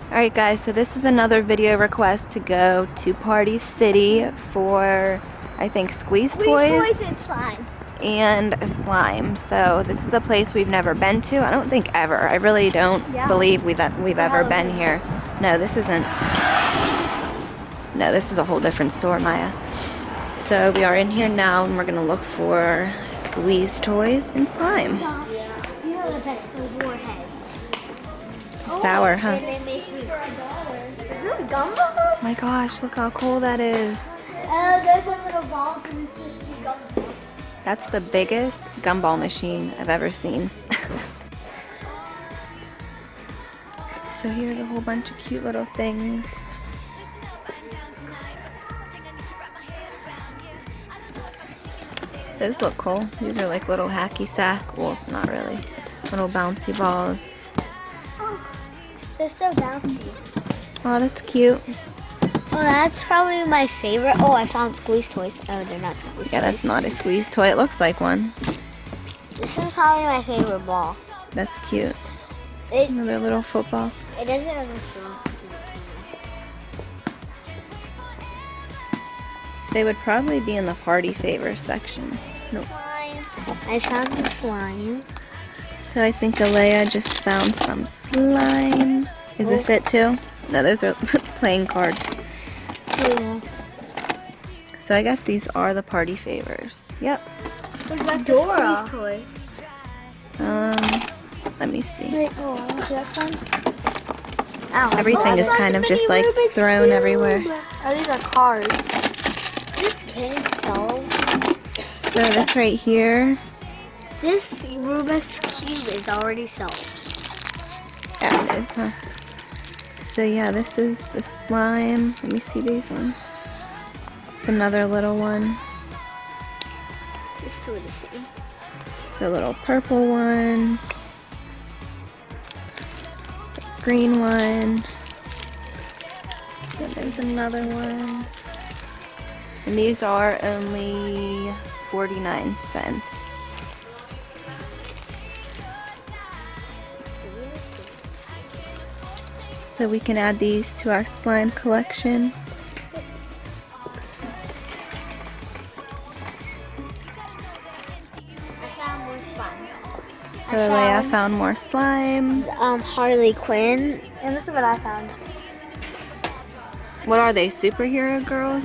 Alright guys, so this is another video request to go to Party City for, I think, squeeze toys and slime. And slime. So this is a place we've never been to. I don't think ever. I really don't believe we've ever been here. No, this isn't. No, this is a whole different store, Maya. So we are in here now and we're going to look for squeeze toys and slime. You know the best of warheads. Sour, huh? And they make me gumballs? Oh my gosh, look how cool that is. There's a little balls and it's just gumballs. That's the biggest gumball machine I've ever seen. So here's a whole bunch of cute little things. Those look cool. These are like little hacky sack. Well, not really. Little bouncy balls. They're so bouncy. Oh, that's cute. Oh, that's probably my favorite. Oh, I found squeeze toys. Oh, they're not squeeze toys. Yeah, that's not a squeeze toy. It looks like one. This is probably my favorite ball. That's cute. It Another little football. doesn't have a straw. They would probably be in the party favors section. Nope. Slime. I found the slime. So I think Alayah just found some slime. Is this it too? No, those are playing cards. Oh, yeah. So I guess these are the party favors. Yep. What about Dora? Squeeze toys. Let me see. Wait, oh, I want that one. Ow. Everything is kind of just like thrown everywhere. Oh, these are cards. This can't solve. So this right here. This Rubik's Cube is already solved. Yeah, it is, huh? So yeah, this is the slime. Let me see these ones. It's another little one. These two are the same. It's a little purple one. It's a green one. And there's another one. And these are only 49 cents. So we can add these to our slime collection. I found more slime. So Alayah found more slime. Harley Quinn. And this is what I found. What are they, superhero girls?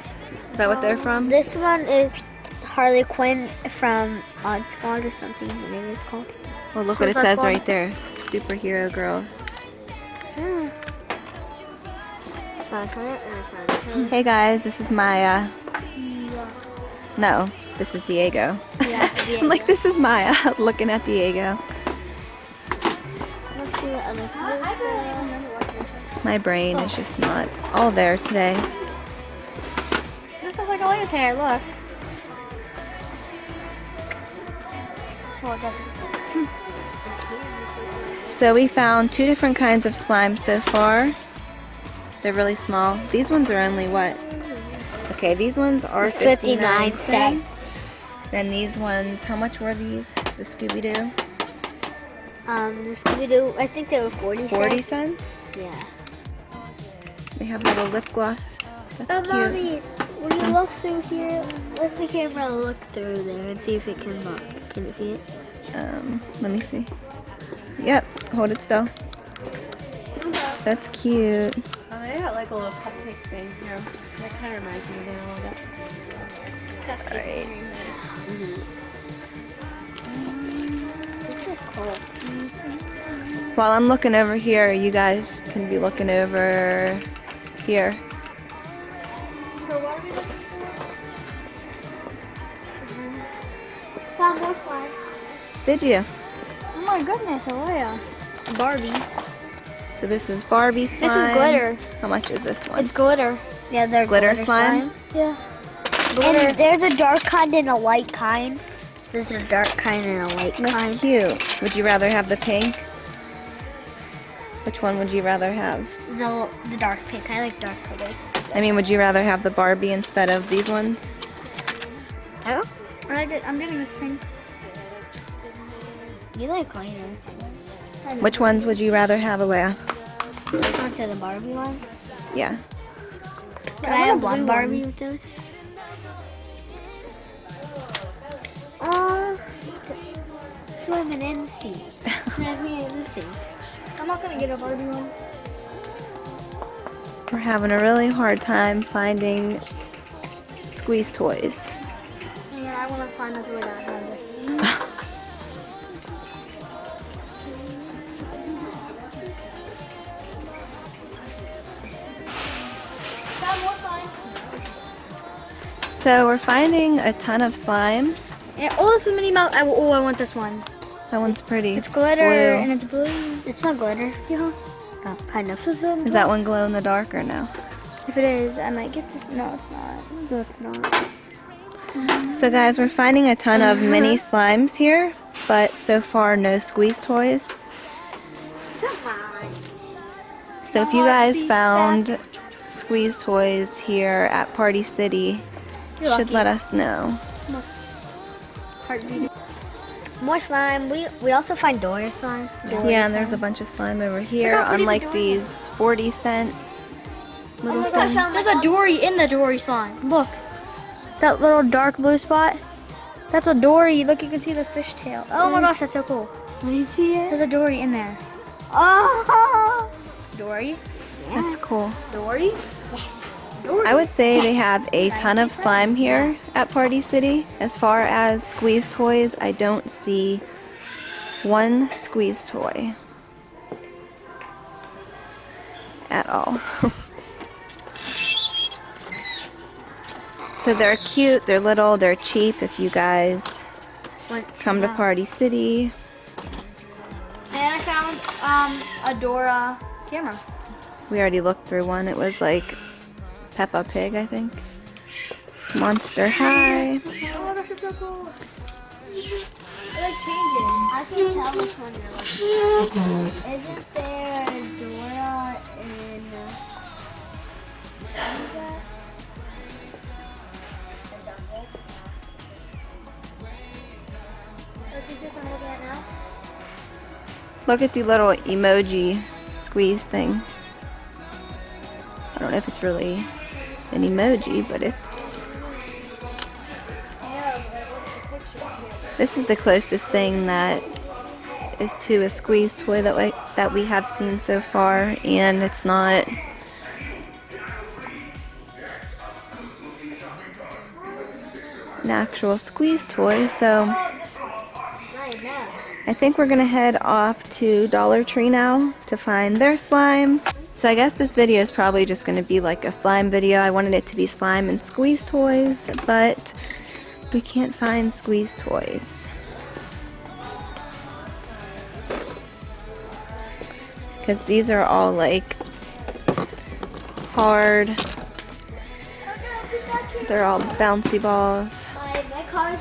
Is that what they're from? This one is Harley Quinn from Odd Squad or something, whatever it's called. Well, look what it says right there. Superhero girls. Found her and I found her. Hey guys, this is Maya. No, this is Diego. Yeah, I'm like, this is Maya, looking at Diego. Let's see what other colors. My brain is just not all there today. This looks like a Alayah's hair, look. Well, it doesn't. So we found two different kinds of slime so far. They're really small. These ones are only what? Okay, these ones are 59 cents. Then these ones, how much were these? The Scooby-Doo? The Scooby-Doo, I think they were 40 cents. 40 cents? Yeah. They have little lip gloss. That's cute. Mommy, when you look through here, let the camera look through there and see if it can look. Can you see it? Let me see. Yep, hold it still. That's cute. They got like a little cupcake thing here. That kind of reminds me of them a little bit. Alright. This is cool. While I'm looking over here, you guys can be looking over here. So what are we looking for? Found more slime. Did you? Oh my goodness, Alayah. Barbie. So this is Barbie slime. This is glitter. How much is this one? It's glitter. Yeah, they're Glitter slime? Yeah. And there's a dark kind and a light kind. There's a dark kind and a light That's kind. cute. Would you rather have the pink? Which one would you rather have? The dark pink. I like dark colors. I mean, would you rather have the Barbie instead of these ones? Oh? I'm getting this pink. You like lighter. Which ones would you rather have, Alayah? Those ones are the Barbie ones. Yeah. Can I have one Barbie with those? Swimming in the sea. Swimming in the sea. I'm not gonna get a Barbie one. We're having a really hard time finding squeeze toys. Yeah, I want to find a toy that has it. So we're finding a ton of slime. Yeah, oh, this is Minnie Mouse. I want this one. That one's pretty. It's glitter blue. and it's blue. It's not glitter. Yeah. Oh, kind of. Is that one glow in the dark or no? If it is, I might get this. No, it's not. It's not. So guys, we're finding a ton of mini slimes here, but so far no squeeze toys. So if you guys found squeeze toys here at Party City, you should let us know. More slime. We also find Dory slime. Yeah, and there's a bunch of slime over here, unlike these 40-cent little things. There's a Dory in the Dory slime. Look. That little dark blue spot. That's a Dory. Look, you can see the fishtail. Oh my gosh, that's so cool. Let me see it. There's a Dory in there. Oh! Dory? That's cool. Dory? I would say they have a ton of slime here at Party City. As far as squeeze toys, I don't see one squeeze toy at all. So they're cute, they're little, they're cheap if you guys come to Party City. And I found a Dora camera. We already looked through one. It was like Peppa Pig, I think. Monster High. Oh, that's so cool. It like changes. I can tell which one you're looking at. Isn't there a Dora in Look at the little emoji squeeze thing. I don't know if it's really an emoji, but it's... This is the closest thing that is to a squeeze toy that we have seen so far, and it's not an actual squeeze toy, so I think we're gonna head off to Dollar Tree now to find their slime. So I guess this video is probably just gonna be like a slime video. I wanted it to be slime and squeeze toys, but we can't find squeeze toys. Because these are all like hard. They're all bouncy balls. my car is